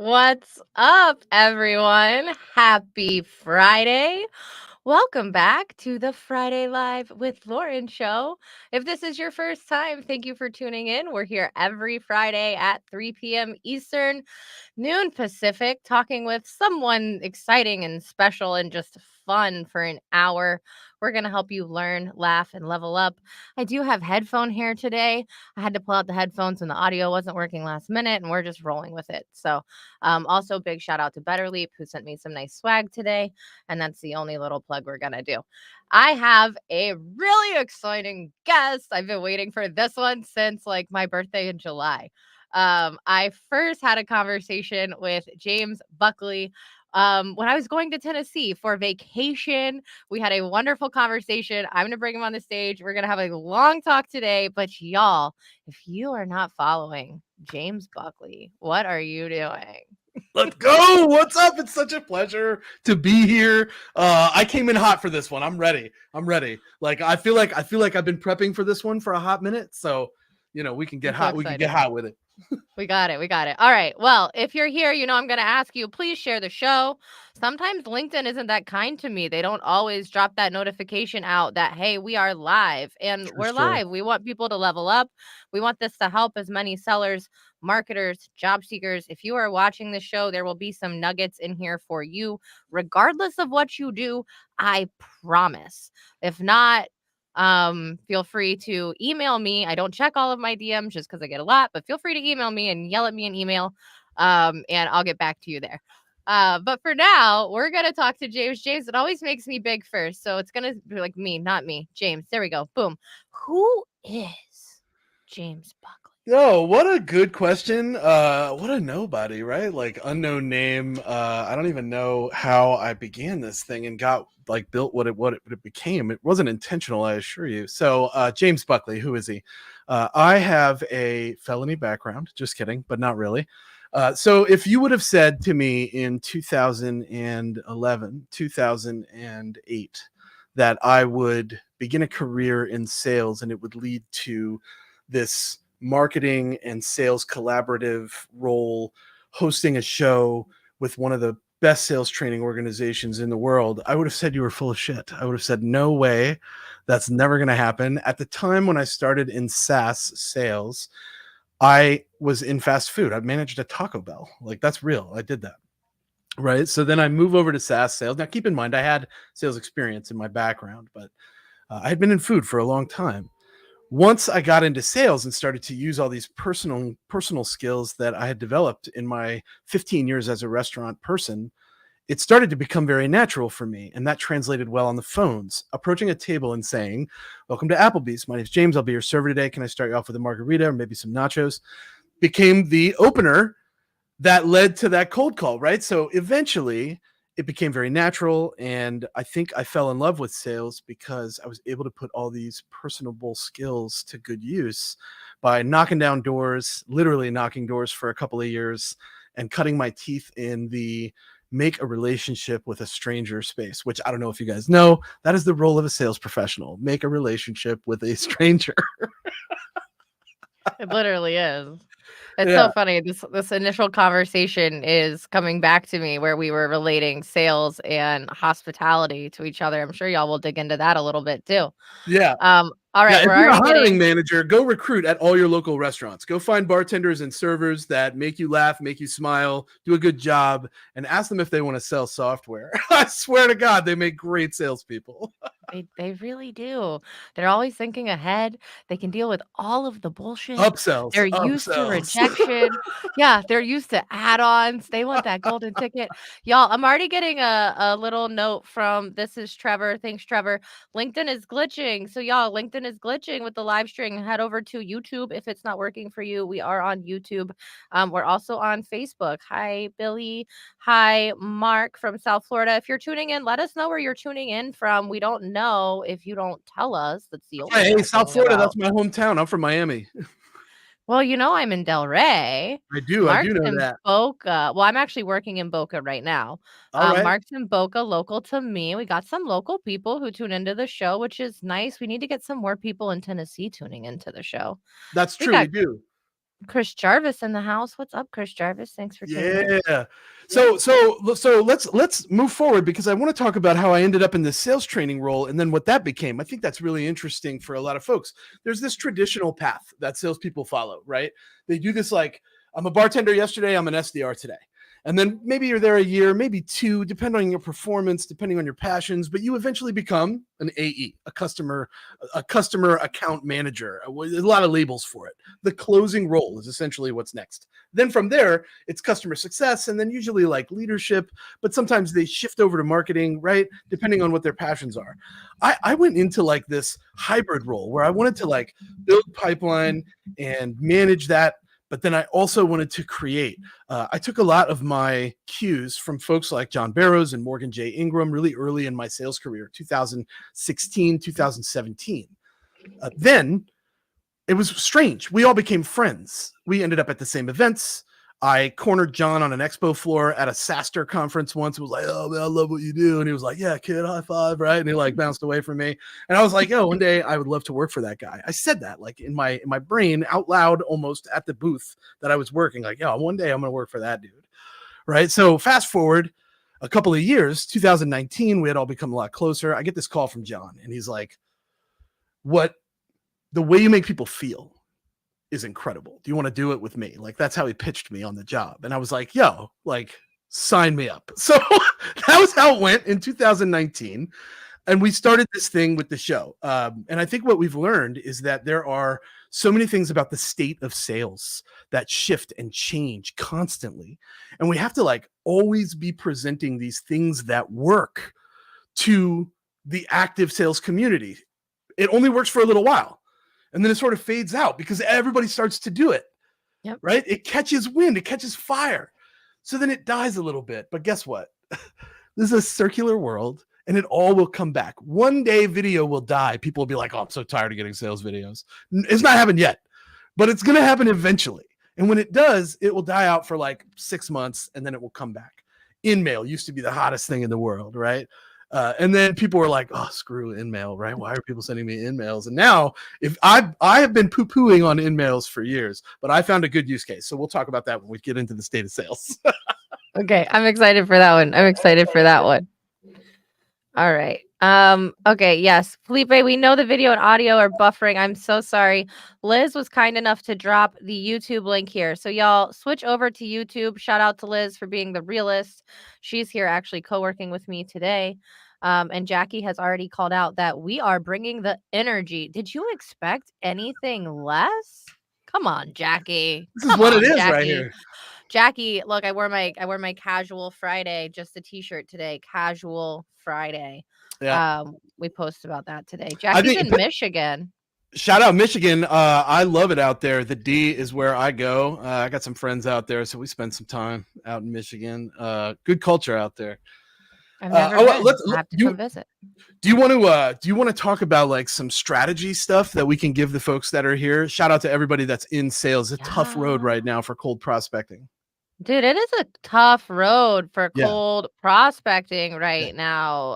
What's up, everyone? Happy Friday. Welcome back to the Friday Live with Lauren show. If this is your first time, thank you for tuning in. We're here every Friday at 3 p.m. Eastern, noon Pacific, talking with someone exciting and special and just fun for an hour. We're going to help you learn, laugh, and level up. I do have headphone here today. I had to pull out the headphones and the audio wasn't working last minute, and we're just rolling with it. So, also big shout out to Better Leap, who sent me some nice swag today. And that's the only little plug we're going to do. I have a really exciting guest. I've been waiting for this one since like my birthday in July. I first had a conversation with James Buckley when I was going to Tennessee for vacation. We had a wonderful conversation. I'm going to bring him on the stage. We're going to have a long talk today. But y'all, if you are not following James Buckley, what are you doing? Let's go. What's up? It's such a pleasure to be here. I came in hot for this one. I'm ready. Like I feel like I've been prepping for this one for a hot minute. So, we can get hot. We can get hot with it. We got it. All right. Well, if you're here, I'm going to ask you, please share the show. Sometimes LinkedIn isn't that kind to me. They don't always drop that notification out that, hey, we are live and we're live. We want people to level up. We want this to help as many sellers, marketers, job seekers. If you are watching the show, there will be some nuggets in here for you, regardless of what you do. I promise. If not, feel free to email me. I don't check all of my DMs just because I get a lot, but feel free to email me and yell at me in email. And I'll get back to you there. But for now, we're going to talk to James. James, it always makes me big first. So it's going to be like me, not me. James, there we go. Boom. Who is James Buckley? Oh, what a good question. What a nobody, right? Like unknown name. I don't even know how I began this thing and got like built what it became. It wasn't intentional, I assure you. So James Buckley, who is he? I have a felony background. Just kidding, but not really. So if you would have said to me in 2011, 2008, that I would begin a career in sales and it would lead to this marketing and sales collaborative role, hosting a show with one of the best sales training organizations in the world, I would have said you were full of shit. I would have said, no way, that's never going to happen. At the time when I started in SaaS sales, I was in fast food. I managed a Taco Bell. Like, that's real. I did that. Right. So then I move over to SaaS sales. Now, keep in mind, I had sales experience in my background, but I had been in food for a long time. Once I got into sales and started to use all these personal skills that I had developed in my 15 years as a restaurant person, it started to become very natural for me. And that translated well on the phones, approaching a table and saying, welcome to Applebee's. My name is James. I'll be your server today. Can I start you off with a margarita or maybe some nachos? Became the opener that led to that cold call, right? So eventually it became very natural. And I think I fell in love with sales because I was able to put all these personable skills to good use by knocking down doors, literally knocking doors for a couple of years and cutting my teeth in the make a relationship with a stranger space, which I don't know if you guys know, that is the role of a sales professional. Make a relationship with a stranger. It literally is. It's so funny. This initial conversation is coming back to me where we were relating sales and hospitality to each other. I'm sure y'all will dig into that a little bit too. Yeah. All right. Yeah, We're if you're a already hiring manager, go recruit at all your local restaurants. Go find bartenders and servers that make you laugh, make you smile, do a good job, and ask them if they want to sell software. I swear to God, they make great salespeople. They really do. They're always thinking ahead. They can deal with all of the bullshit. Upsells. They're used to rejection. Yeah, they're used to add-ons. They want that golden ticket. Y'all, I'm already getting a little note from this is Trevor. Thanks, Trevor. LinkedIn is glitching. So y'all, LinkedIn is glitching with the live stream. Head over to YouTube if it's not working for you. We are on YouTube. We're also on Facebook. Hi, Billy. Hi, Mark from South Florida. If you're tuning in, let us know where you're tuning in from. We don't know if you don't tell us. That's the only Hey, South Florida, about. that's my hometown. I'm from Miami. Well, I'm in Delray. I do know in that. Boca. Well, I'm actually working in Boca right now. All right. Mark's in Boca, local to me. We got some local people who tune into the show, which is nice. We need to get some more people in Tennessee tuning into the show. That's true. We do. Chris Jarvis in the house. What's up, Chris Jarvis? Thanks for tuning in. Yeah. So let's move forward because I want to talk about how I ended up in this sales training role and then what that became. I think that's really interesting for a lot of folks. There's this traditional path that salespeople follow, right? They do this like, I'm a bartender yesterday, I'm an SDR today. And then maybe you're there a year, maybe two, depending on your performance, depending on your passions, but you eventually become an AE, a customer account manager. A lot of labels for it. The closing role is essentially what's next. Then from there, it's customer success and then usually like leadership, but sometimes they shift over to marketing, right? Depending on what their passions are. I went into like this hybrid role where I wanted to like build pipeline and manage that, but then I also wanted to create. I took a lot of my cues from folks like John Barrows and Morgan J. Ingram really early in my sales career, 2016, 2017. Then it was strange. We all became friends. We ended up at the same events. I cornered John on an expo floor at a SaaStr conference once. It was like, oh man, I love what you do. And he was like, yeah, kid, high five, right? And he like bounced away from me. And I was like, oh, one day I would love to work for that guy. I said that like in my brain out loud, almost at the booth that I was working, like, yeah, one day I'm gonna work for that dude. Right. So fast forward a couple of years, 2019, we had all become a lot closer. I get this call from John, and he's like, the way you make people feel is incredible. Do you want to do it with me? Like, that's how he pitched me on the job. And I was like, yo, like, sign me up. So that was how it went in 2019. And we started this thing with the show. And I think what we've learned is that there are so many things about the state of sales that shift and change constantly. And we have to like always be presenting these things that work to the active sales community. It only works for a little while. And then it sort of fades out because everybody starts to do it, Yep. right? It catches wind, it catches fire. So then it dies a little bit. But guess what? This is a circular world and it all will come back. One day video will die. People will be like, oh, I'm so tired of getting sales videos. It's not happened yet, but it's going to happen eventually. And when it does, it will die out for like 6 months and then it will come back. InMail used to be the hottest thing in the world, right? And then people were like, oh, screw InMail, right? Why are people sending me InMails? And now if I have been poo-pooing on InMails for years, but I found a good use case. So we'll talk about that when we get into the state of sales. Okay, I'm excited for that one. I'm excited for that one. All right. Okay, yes. Felipe, we know the video and audio are buffering. I'm so sorry. Liz was kind enough to drop the YouTube link here. So y'all switch over to YouTube. Shout out to Liz for being the realist. She's here actually co-working with me today. And Jackie has already called out that we are bringing the energy. Did you expect anything less? Come on, Jackie. This is what it is right here. Jackie, look, I wore my casual Friday, just a t-shirt today. Casual Friday. Yeah. We posted about that today. Jackie's in Michigan. Shout out Michigan. I love it out there. The D is where I go. I got some friends out there, so we spend some time out in Michigan. Good culture out there. I've never been. I'll have to come visit. Do you want to talk about like some strategy stuff that we can give the folks that are here? Shout out to everybody that's in sales. It's a tough road right now for cold prospecting. Dude, it is a tough road for cold prospecting right now.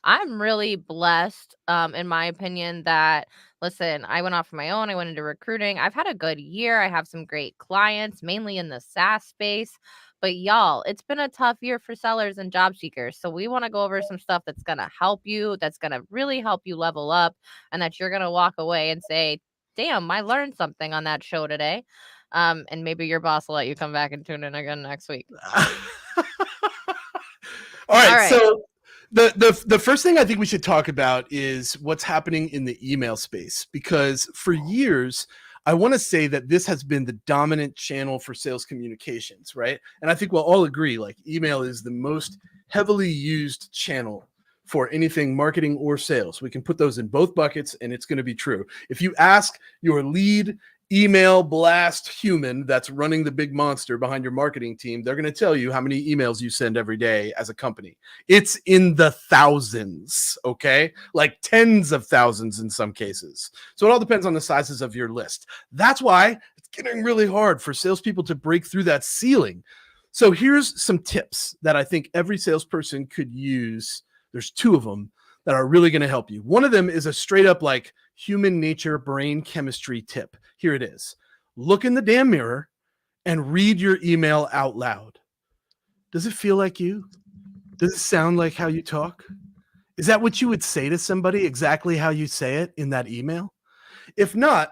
I'm really blessed, in my opinion, that, listen, I went off on my own. I went into recruiting. I've had a good year. I have some great clients, mainly in the SaaS space. But y'all, it's been a tough year for sellers and job seekers. So we want to go over some stuff that's going to help you, that's going to really help you level up, and that you're going to walk away and say, damn, I learned something on that show today. And maybe your boss will let you come back and tune in again next week. All right. So the first thing I think we should talk about is what's happening in the email space, because for years, I want to say that this has been the dominant channel for sales communications, right? And I think we'll all agree, like, email is the most heavily used channel for anything marketing or sales. We can put those in both buckets and it's going to be true. If you ask your lead email blast human that's running the big monster behind your marketing team, they're going to tell you how many emails you send every day as a company. It's in the thousands, okay? Like tens of thousands in some cases. So it all depends on the sizes of your list. That's why it's getting really hard for salespeople to break through that ceiling. So here's some tips that I think every salesperson could use. There's two of them that are really going to help you. One of them is a straight up like human nature brain chemistry tip. Here it is. look in the damn mirror and read your email out loud. Does it feel like you? Does it sound like how you talk? Is that what you would say to somebody, exactly how you say it in that email? If not,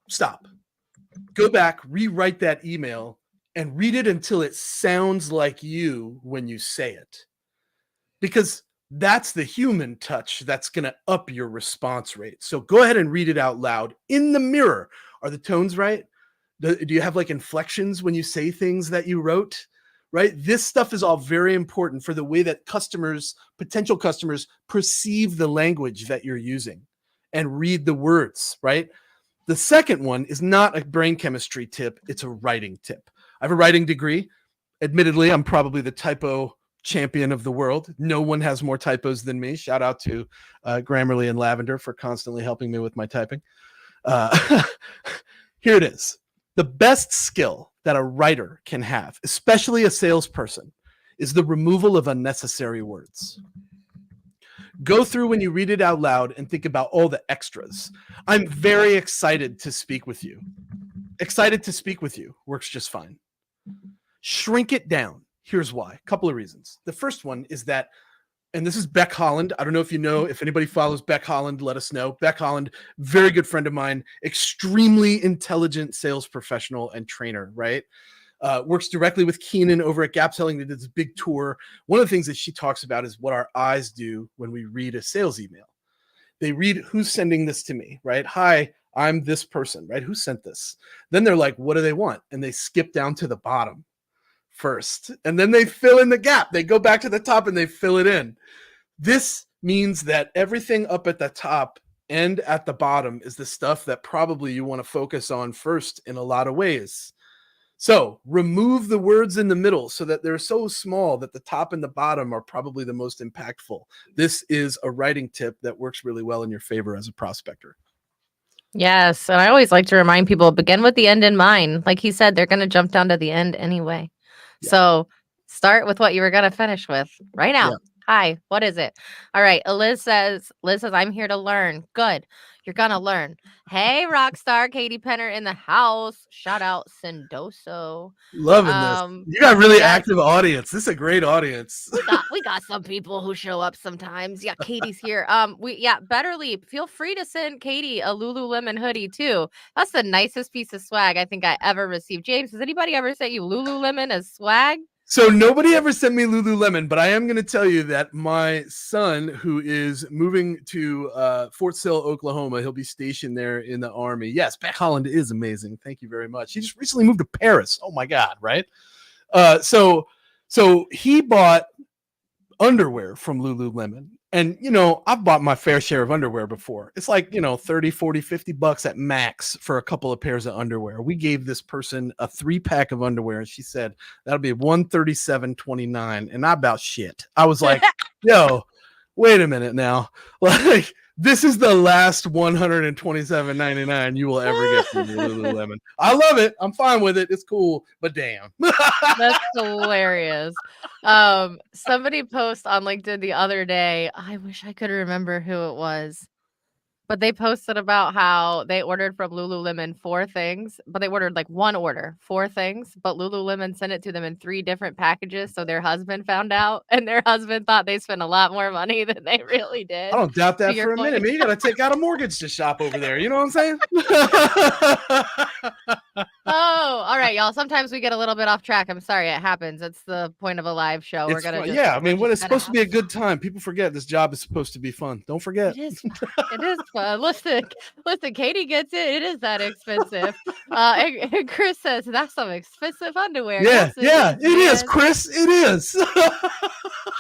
stop. Go back, rewrite that email, and read it until it sounds like you when you say it. Because that's the human touch that's going to up your response rate. So go ahead and read it out loud in the mirror. Are the tones right? Do you have like inflections when you say things that you wrote? Right? This stuff is all very important for the way that customers, potential customers, perceive the language that you're using and read the words, right? The second one is not a brain chemistry tip, it's a writing tip. I have a writing degree. Admittedly, I'm probably the typo champion of the world. No one has more typos than me. Shout out to Grammarly and Lavender for constantly helping me with my typing. Here it is. The best skill that a writer can have, especially a salesperson, is the removal of unnecessary words. Go through when you read it out loud and think about all the extras. I'm very excited to speak with you. Excited to speak with you works just fine. Shrink it down. Here's why. A couple of reasons. The first one is that, and this is Beck Holland. I don't know if anybody follows Beck Holland, let us know. Beck Holland, very good friend of mine, extremely intelligent sales professional and trainer, right? Works directly with Keenan over at Gap Selling. They did this big tour. One of the things that she talks about is what our eyes do when we read a sales email. They read, who's sending this to me, right? Hi, I'm this person, right? Who sent this? Then they're like, what do they want? And they skip down to the bottom first, and then they fill in the gap. They go back to the top and they fill it in. This means that everything up at the top and at the bottom is the stuff that probably you want to focus on first in a lot of ways. So remove the words in the middle so that they're so small that the top and the bottom are probably the most impactful. This is a writing tip that works really well in your favor as a prospector. Yes. And I always like to remind people, begin with the end in mind. Like he said, they're going to jump down to the end anyway. Yeah. So start with what you were going to finish with right now. Yeah. Hi, what is it? All right. Liz says, I'm here to learn. Good. You're going to learn. Hey, Rockstar, Katie Penner in the house. Shout out Sendoso. Loving this. You got a really active audience. This is a great audience. We got some people who show up sometimes. Yeah, Katie's here. Better Leap. Feel free to send Katie a Lululemon hoodie too. That's the nicest piece of swag I think I ever received. James, has anybody ever sent you Lululemon as swag? So nobody ever sent me Lululemon, but I am going to tell you that my son, who is moving to Fort Sill, Oklahoma, he'll be stationed there in the Army. Yes, Beck Holland is amazing. Thank you very much. He just recently moved to Paris. Oh my God, right? So he bought underwear from Lululemon. And, I've bought my fair share of underwear before. It's like, 30, 40, $50 at max for a couple of pairs of underwear. We gave this person a 3-pack of underwear, and she said, that'll be $137.29. And I about shit. I was like, yo, wait a minute now. Like, this is the last $127.99 you will ever get from Lululemon. I love it. I'm fine with it. It's cool, but damn. That's hilarious. Somebody posted on LinkedIn the other day. I wish I could remember who it was. But they posted about how they ordered from Lululemon 4 things, but they ordered like one order, 4 things, but Lululemon sent it to them in 3 different packages. So their husband found out, and their husband thought they spent a lot more money than they really did. I don't doubt that for a minute. Man, you got to take out a mortgage to shop over there. You know what I'm saying? Oh, all right, y'all. Sometimes we get a little bit off track. I'm sorry. It happens. It's the point of a live show. We're going to when it's supposed to be a good time, people forget this job is supposed to be fun. Don't forget. It is fun. It is fun. Listen, Katie gets it. It is that expensive. And Chris says, that's some expensive underwear. Yeah, it is, Chris. It is.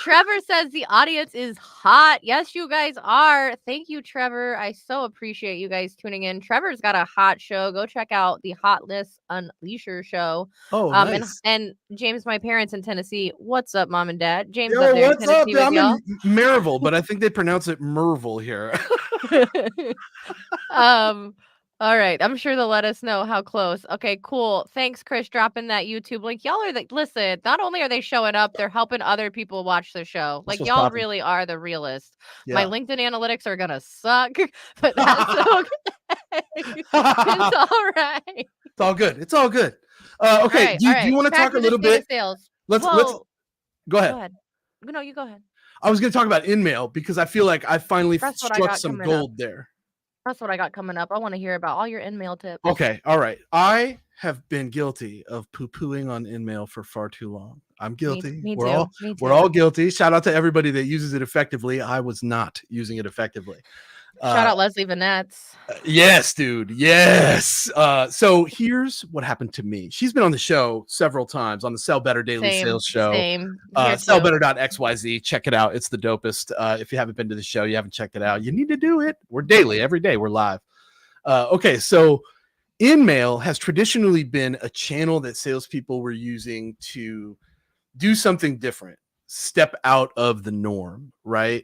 Trevor says the audience is hot. Yes, you guys are. Thank you, Trevor. I so appreciate you guys tuning in. Trevor's got a hot show. Go check out the Hotness Unleasher show. Oh, nice. And James, my parents in Tennessee. What's up, Mom and Dad? James, up there what's in Tennessee up? I'm y'all. In Maryville, but I think they pronounce it Merville here. All right. I'm sure they'll let us know how close. Okay, cool. Thanks, Chris, dropping that YouTube link. Y'all are listen, not only are they showing up, they're helping other people watch the show. Like, y'all popping. Really are the realest. Yeah. My LinkedIn analytics are gonna suck, but that's okay. It's all right. It's all good. It's all good. All Okay. right, Do all you right. want to Back talk a to the little state of bit? sales. Let's Well, go go ahead. ahead. No, you go ahead. I was going to talk about InMail because I feel like I finally That's what I struck got some coming up. gold there. That's what I got coming up. I want to hear about all your in-mail tips. Okay. All right. I have been guilty of poo-pooing on InMail for far too long. I'm guilty. Me We're too. all guilty. Shout out to everybody that uses it effectively. I was not using it effectively. Shout out Leslie Vanette's. Yes, dude. Yes. So here's what happened to me. She's been on the show several times on the Sell Better Daily Sales Show. Same. Here too. Sellbetter.xyz. Check it out. It's the dopest. If you haven't been to the show, you haven't checked it out, you need to do it. We're daily, every day. We're live. Okay, so InMail has traditionally been a channel that salespeople were using to do something different, step out of the norm, right?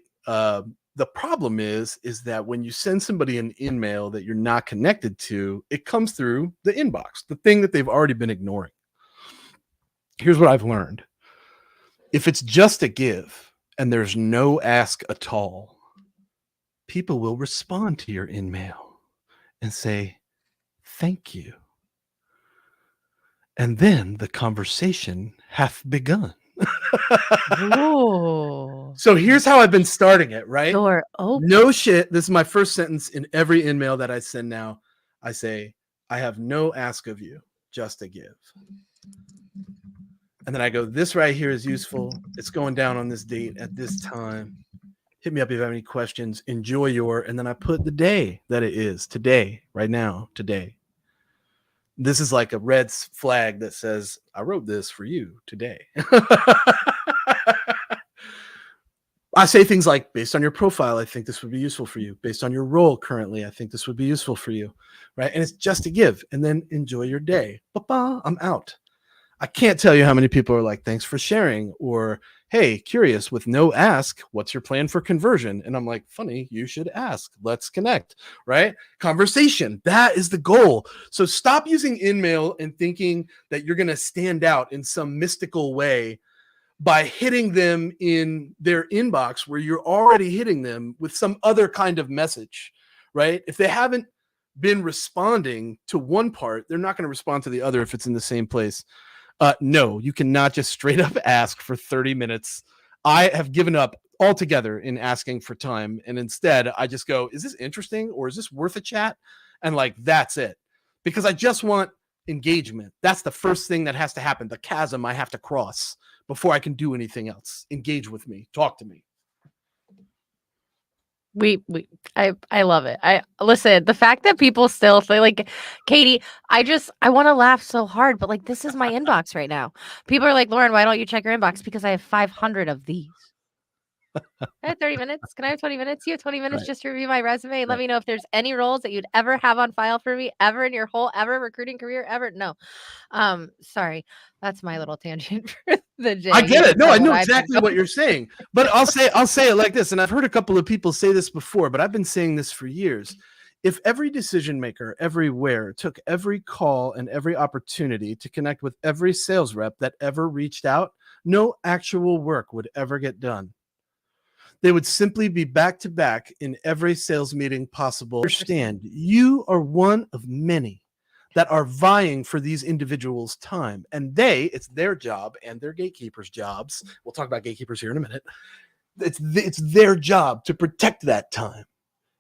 The problem is that when you send somebody an InMail that you're not connected to, it comes through the inbox, the thing that they've already been ignoring. Here's what I've learned. If it's just a give and there's no ask at all, people will respond to your InMail and say, thank you. And then the conversation hath begun. Ooh. So here's how I've been starting it, right? Door open. No shit. This is my first sentence in every InMail that I send now. I say, I have no ask of you, just a give. And then I go, this right here is useful. It's going down on this date at this time. Hit me up if you have any questions. Enjoy your, and then I put the day that it is today, right now, today. This is like a red flag that says, I wrote this for you today. I say things like, based on your profile, I think this would be useful for you. Based on your role currently, I think this would be useful for you, right? And it's just a give. And then enjoy your day. Ba-ba, I'm out. I can't tell you how many people are like, thanks for sharing, or, hey, curious, with no ask, what's your plan for conversion? And I'm like, funny, you should ask. Let's connect, right? Conversation, that is the goal. So stop using InMail and thinking that you're going to stand out in some mystical way by hitting them in their inbox where you're already hitting them with some other kind of message, right? If they haven't been responding to one part, they're not going to respond to the other if it's in the same place. No, you cannot just straight up ask for 30 minutes. I have given up altogether in asking for time. And instead, I just go, is this interesting or is this worth a chat? And like, that's it. Because I just want engagement. That's the first thing that has to happen. The chasm I have to cross before I can do anything else. Engage with me. Talk to me. I love it. I listen, the fact that people still say, like, Katie, I want to laugh so hard, but like, this is my inbox right now. People are like, Lauren, why don't you check your inbox? Because I have 500 of these. I have 30 minutes. Can I have 20 minutes? You have 20 minutes just to review my resume and let me know if there's any roles that you'd ever have on file for me ever in your whole recruiting career ever. No. Sorry. That's my little tangent for the day. I get it. No, I know exactly what you're saying. But I'll say it like this, and I've heard a couple of people say this before, but I've been saying this for years. If every decision maker everywhere took every call and every opportunity to connect with every sales rep that ever reached out, no actual work would ever get done. They would simply be back to back in every sales meeting possible. Understand, you are one of many that are vying for these individuals' time. And it's their job and their gatekeepers' jobs. We'll talk about gatekeepers here in a minute. It's their job to protect that time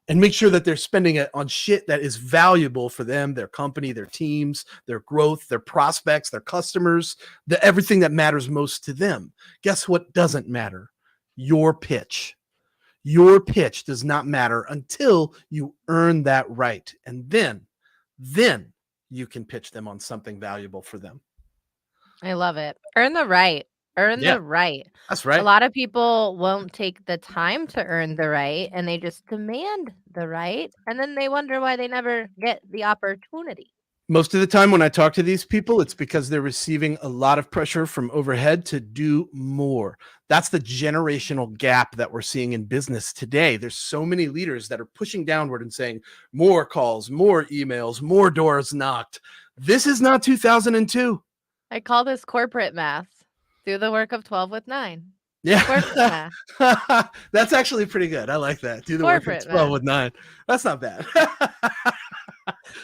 and make sure that they're spending it on shit that is valuable for them, their company, their teams, their growth, their prospects, their customers, everything that matters most to them. Guess what doesn't matter? Your pitch. Your pitch does not matter until you earn that right. And then you can pitch them on something valuable for them. I love it. Earn the right. The right. That's right. A lot of people won't take the time to earn the right and they just demand the right. And then they wonder why they never get the opportunity. Most of the time when I talk to these people, it's because they're receiving a lot of pressure from overhead to do more. That's the generational gap that we're seeing in business today. There's so many leaders that are pushing downward and saying more calls, more emails, more doors knocked. This is not 2002. I call this corporate math. Do the work of 12 with 9. Yeah. Corporate math. That's actually pretty good. I like that. Do the corporate work of 12 with 9. That's not bad.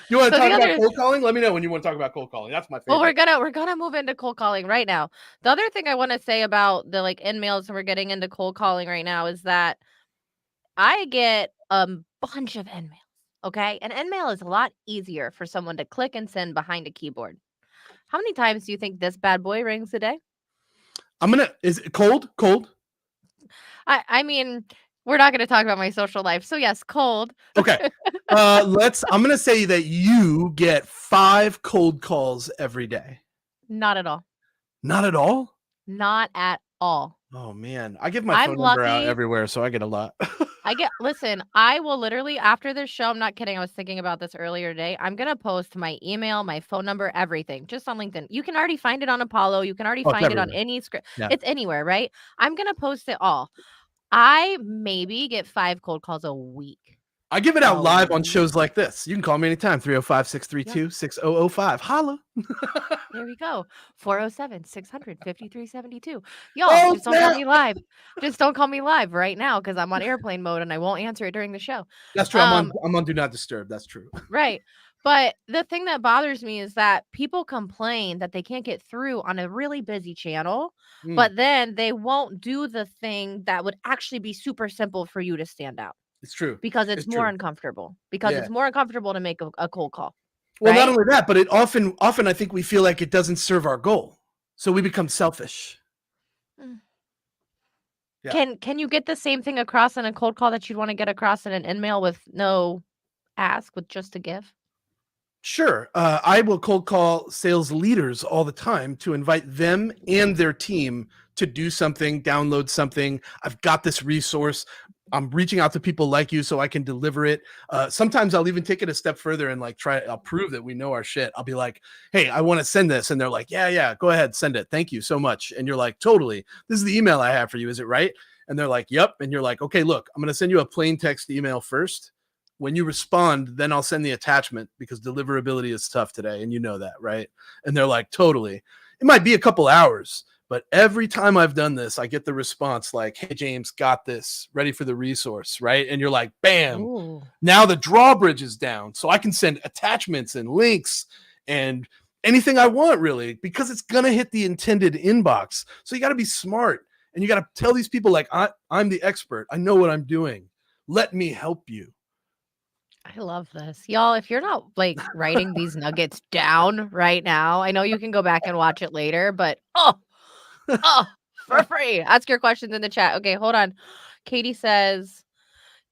You want to So the talk about other cold calling? Let me know when you want to talk about cold calling. That's my well, favorite. we're gonna move into cold calling right now. The other thing I want to say about the like in-mails and we're getting into cold calling right now is that I get a bunch of in-mails. Okay. An in-mail is a lot easier for someone to click and send behind a keyboard. How many times do you think this bad boy rings a day? Is it cold? Cold? I mean, we're not gonna talk about my social life. So yes, cold. Okay. I'm gonna say that you get 5 cold calls every day. Not at all. Not at all? Not at all. Oh man. I give my I'm phone number out lucky. everywhere, so I get a lot. Listen, I will literally after this show, I'm not kidding. I was thinking about this earlier today. I'm gonna post my email, my phone number, everything just on LinkedIn. You can already find it on Apollo. You can already Oh, it's find it on everywhere. any script. Yeah. It's anywhere, right? I'm gonna post it all. I maybe get 5 cold calls a week. I give it out A live on week. shows like this. You can call me anytime, 305-632-6005. Holla. There we go. 407 600 5372. Y'all, Oh, just don't call snap. me live. Just don't call me live right now because I'm on airplane mode and I won't answer it during the show. That's true. I'm on Do Not Disturb. That's true. Right. But the thing that bothers me is that people complain that they can't get through on a really busy channel, Mm, but then they won't do the thing that would actually be super simple for you to stand out it's true. because It's it's more true. uncomfortable. Because Yeah. it's more uncomfortable to make a cold call, Well, not right? only that, but it often I think we feel like it doesn't serve our goal. So we become selfish. Mm. Yeah. Can you get the same thing across in a cold call that you'd want to get across in an in-mail with no ask, with just a give? Sure. I will cold call sales leaders all the time to invite them and their team to do something, download something. I've got this resource. I'm reaching out to people like you so I can deliver it. Sometimes I'll even take it a step further and like I'll prove that we know our shit. I'll be like, hey, I want to send this. And they're like, yeah, go ahead, send it. Thank you so much. And you're like, totally. This is the email I have for you. Is it right? And they're like, yep. And you're like, okay, look, I'm going to send you a plain text email first. When you respond, then I'll send the attachment because deliverability is tough today. And you know that, right? And they're like, totally. It might be a couple hours, but every time I've done this, I get the response like, hey, James, got this, ready for the resource, right? And you're like, bam, Ooh. now the drawbridge is down. So I can send attachments and links and anything I want, really, because it's going to hit the intended inbox. So you got to be smart and you got to tell these people, like, I'm the expert. I know what I'm doing. Let me help you. I love this. Y'all, if you're not like writing these nuggets down right now, I know you can go back and watch it later, but for free. Ask your questions in the chat. Okay, hold on. Katie says,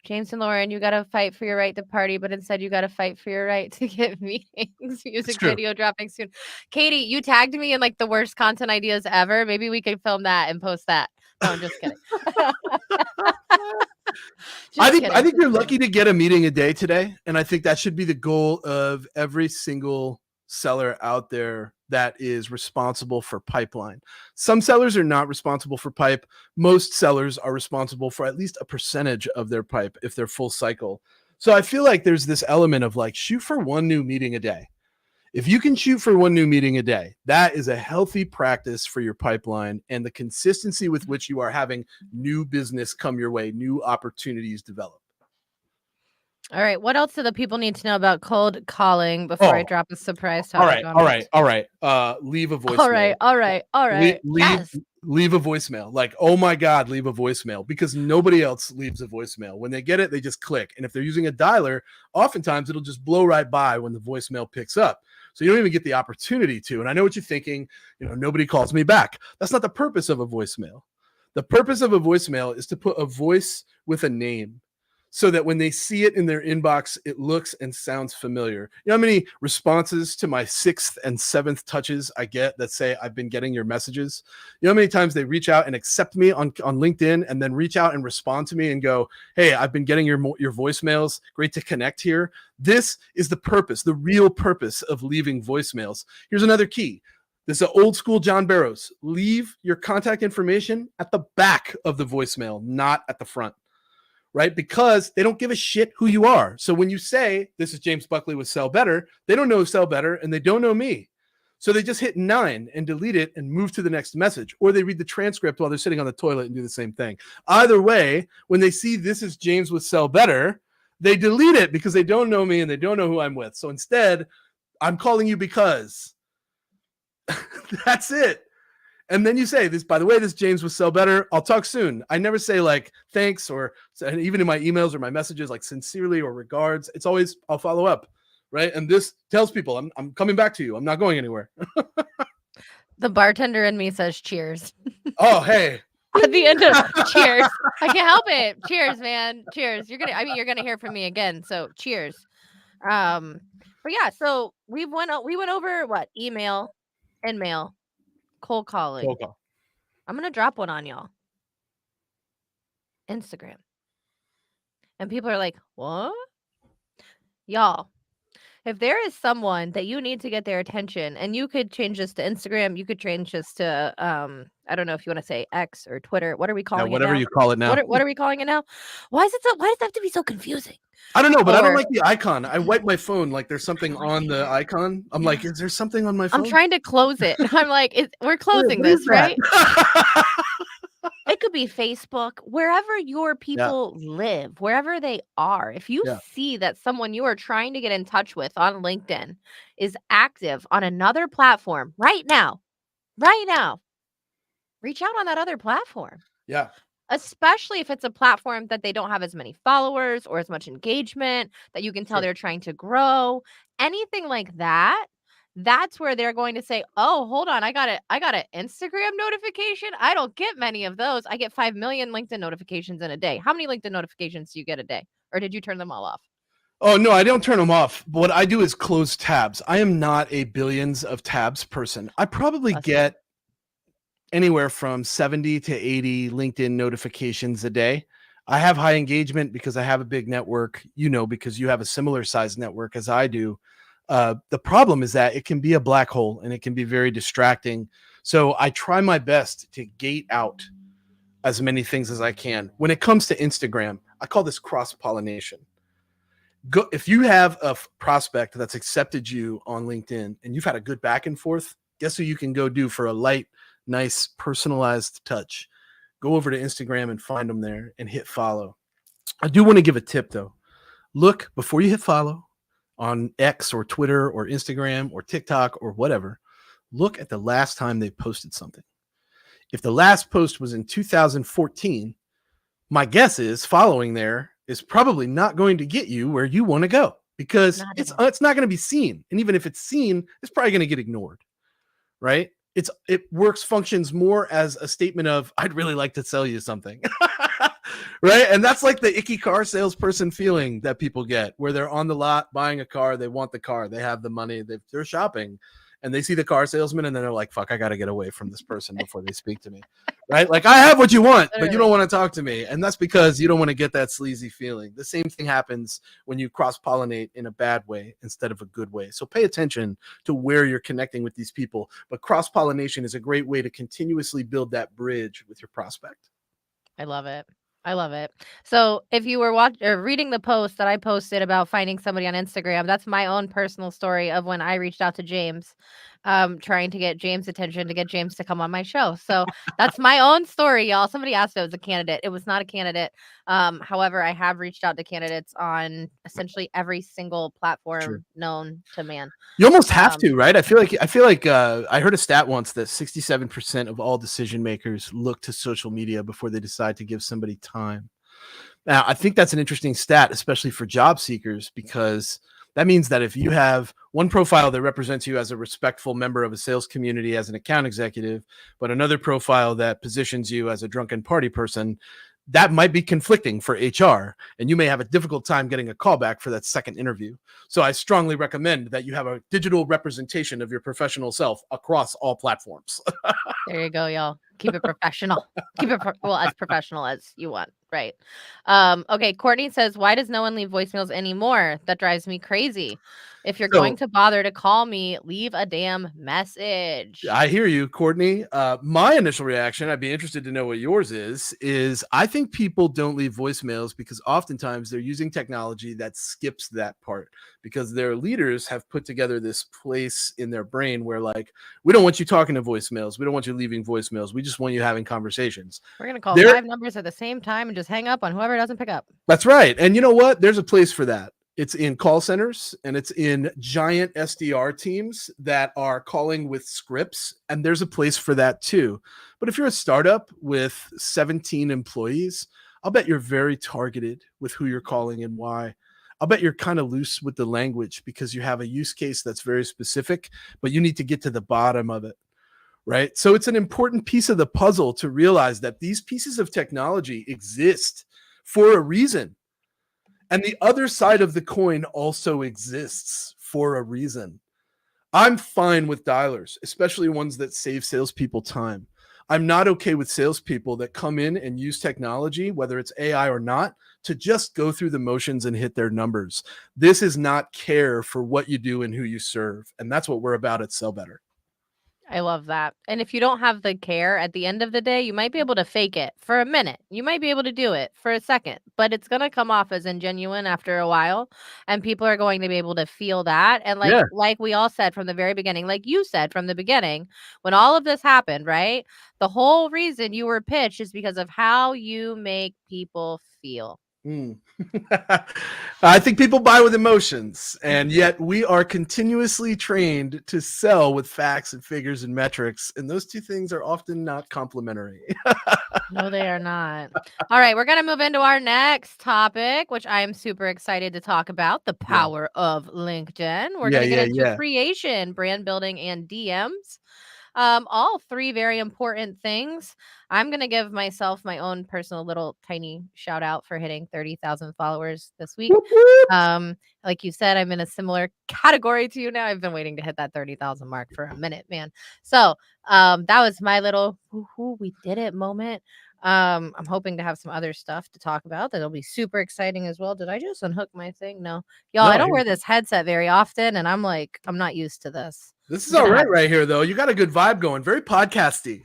James and Lauren, you got to fight for your right to party, but instead you got to fight for your right to get meetings. Music true. video dropping soon. Katie, you tagged me in like the worst content ideas ever. Maybe we could film that and post that. No, I'm just kidding. I think you're lucky to get a meeting a day today. And I think that should be the goal of every single seller out there that is responsible for pipeline. Some sellers are not responsible for pipe. Most sellers are responsible for at least a percentage of their pipe if they're full cycle. So I feel like there's this element of like, shoot for one new meeting a day. If you can shoot for one new meeting a day, that is a healthy practice for your pipeline and the consistency with which you are having new business come your way, new opportunities develop. All right. What else do the people need to know about cold calling before I drop a surprise topic on All right. Leave a voicemail. All right. Leave a voicemail. Like, oh my God, leave a voicemail, because nobody else leaves a voicemail. When they get it, they just click. And if they're using a dialer, oftentimes it'll just blow right by when the voicemail picks up. So you don't even get the opportunity to. And I know what you're thinking, nobody calls me back. That's not the purpose of a voicemail. The purpose of a voicemail is to put a voice with a name, so that when they see it in their inbox, it looks and sounds familiar. You know how many responses to my 6th and 7th touches I get that say, I've been getting your messages? You know how many times they reach out and accept me on LinkedIn and then reach out and respond to me and go, hey, I've been getting your voicemails. Great to connect here. This is the purpose, the real purpose of leaving voicemails. Here's another key. This is an old school John Barrows. Leave your contact information at the back of the voicemail, not at the front. Right? Because they don't give a shit who you are. So when you say, this is James Buckley with Sell Better, they don't know Sell Better and they don't know me. So they just hit 9 and delete it and move to the next message. Or they read the transcript while they're sitting on the toilet and do the same thing. Either way, when they see this is James with Sell Better, They delete it because they don't know me and they don't know who I'm with. So instead, I'm calling you because that's it. And then you say this, by the way, this James was so better. I'll talk soon. I never say like thanks or even in my emails or my messages, like sincerely or regards. It's always I'll follow up. Right. And this tells people I'm coming back to you. I'm not going anywhere. The bartender in me says cheers. Oh, hey. At the end of cheers. I can't help it. Cheers, man. Cheers. You're gonna hear from me again. So cheers. But yeah, so we went over what? Email and mail, cold calling. Okay. I'm gonna drop one on y'all. Instagram. And people are like, what? Y'all, if there is someone that you need to get their attention, and you could change this to Instagram, you could change this to I don't know if you want to say X or Twitter. What are we calling whatever it now? you call it now. What are we calling it now? Why does it have to be so confusing? I don't know, but I don't like the icon. I wipe my phone like there's something on the icon. I'm like, is there something on my phone? I'm trying to close it. I'm like, we're closing this, right? It could be Facebook, wherever your people live, wherever they are. If you see that someone you are trying to get in touch with on LinkedIn is active on another platform right now, reach out on that other platform. Yeah. Especially if it's a platform that they don't have as many followers or as much engagement, that you can tell they're trying to grow. Anything like that. That's where they're going to say, oh, hold on, I got an Instagram notification. I don't get many of those. I get 5 million LinkedIn notifications in a day. How many LinkedIn notifications do you get a day? Or did you turn them all off? Oh, no, I don't turn them off. But what I do is close tabs. I am not a billions of tabs person. I probably get anywhere from 70 to 80 LinkedIn notifications a day. I have high engagement because I have a big network, because you have a similar size network as I do. The problem is that it can be a black hole and it can be very distracting. So I try my best to gate out as many things as I can. When it comes to Instagram, I call this cross-pollination. If you have a prospect that's accepted you on LinkedIn and you've had a good back and forth, guess who you can go do for a light, nice, personalized touch? Go over to Instagram and find them there and hit follow. I do want to give a tip, though. Look, before you hit follow, on X or Twitter or Instagram or TikTok or whatever, look at the last time they posted something. If the last post was in 2014, my guess is following there is probably not going to get you where you want to go because it's not going to be seen. And even if it's seen, it's probably going to get ignored, right? It functions more as a statement of, I'd really like to sell you something. Right. And that's like the icky car salesperson feeling that people get where they're on the lot buying a car. They want the car. They have the money. They're shopping and they see the car salesman and then they're like, fuck, I got to get away from this person before they speak to me. Right. Like I have what you want, but you don't want to talk to me. And that's because you don't want to get that sleazy feeling. The same thing happens when you cross pollinate in a bad way instead of a good way. So pay attention to where you're connecting with these people. But cross pollination is a great way to continuously build that bridge with your prospect. I love it. I love it. So if you were reading the post that I posted about finding somebody on Instagram, that's my own personal story of when I reached out to James, trying to get James' attention to get James to come on my show. So that's my own story, y'all. Somebody asked if it was a candidate. It was not a candidate. However, I have reached out to candidates on essentially every single platform known to man. You almost have to, right? I feel like I heard a stat once that 67% of all decision makers look to social media before they decide to give somebody time. Now, I think that's an interesting stat, especially for job seekers, because that means that if you have one profile that represents you as a respectful member of a sales community as an account executive, but another profile that positions you as a drunken party person, that might be conflicting for HR, and you may have a difficult time getting a callback for that second interview. So I strongly recommend that you have a digital representation of your professional self across all platforms. There you go, y'all. Keep it professional. Keep it as professional as you want, right? Okay, Courtney says, why does no one leave voicemails anymore? That drives me crazy. If you're going to bother to call me, leave a damn message. I hear you, Courtney. My initial reaction, I'd be interested to know what yours is I think people don't leave voicemails because oftentimes they're using technology that skips that part because their leaders have put together this place in their brain where like, we don't want you talking to voicemails. We don't want you leaving voicemails. We just just want you having conversations. We're going to call There, 5 numbers at the same time and just hang up on whoever doesn't pick up. that's right. And you know what? There's a place for that. It's in call centers and it's in giant SDR teams that are calling with scripts. And there's a place for that too. But if you're a startup with 17 employees, I'll bet you're very targeted with who you're calling and why. I'll bet you're kind of loose with the language because you have a use case that's very specific, but you need to get to the bottom of it. Right. So it's an important piece of the puzzle to realize that these pieces of technology exist for a reason. And the other side of the coin also exists for a reason. I'm fine with dialers, especially ones that save salespeople time. I'm not okay with salespeople that come in and use technology, whether it's AI or not, to just go through the motions and hit their numbers. This is not care for what you do and who you serve. And that's what we're about at Sell Better. I love that. And if you don't have the care at the end of the day, you might be able to fake it for a minute. You might be able to do it for a second, but it's going to come off as ingenuine after a while. And people are going to be able to feel that. And like we all said from the very beginning, like you said from the beginning, when all of this happened, right? The whole reason you were pitched is because of how you make people feel. I think people buy with emotions, and yet we are continuously trained to sell with facts and figures and metrics, and those two things are often not complementary. No, they are not. All right, we're going to move into our next topic, which I am super excited to talk about, the power of LinkedIn. We're going to get into creation, brand building, and DMs. All 3 very important things. I'm going to give myself my own personal little tiny shout out for hitting 30,000 followers this week. Like you said, I'm in a similar category to you now. I've been waiting to hit that 30,000 mark for a minute, man. So that was my little we did it moment. I'm hoping to have some other stuff to talk about that'll be super exciting as well. Did I just unhook my thing? No. Y'all, I don't wear this headset very often, and I'm not used to this. This is all right here, though. You got a good vibe going. Very podcasty.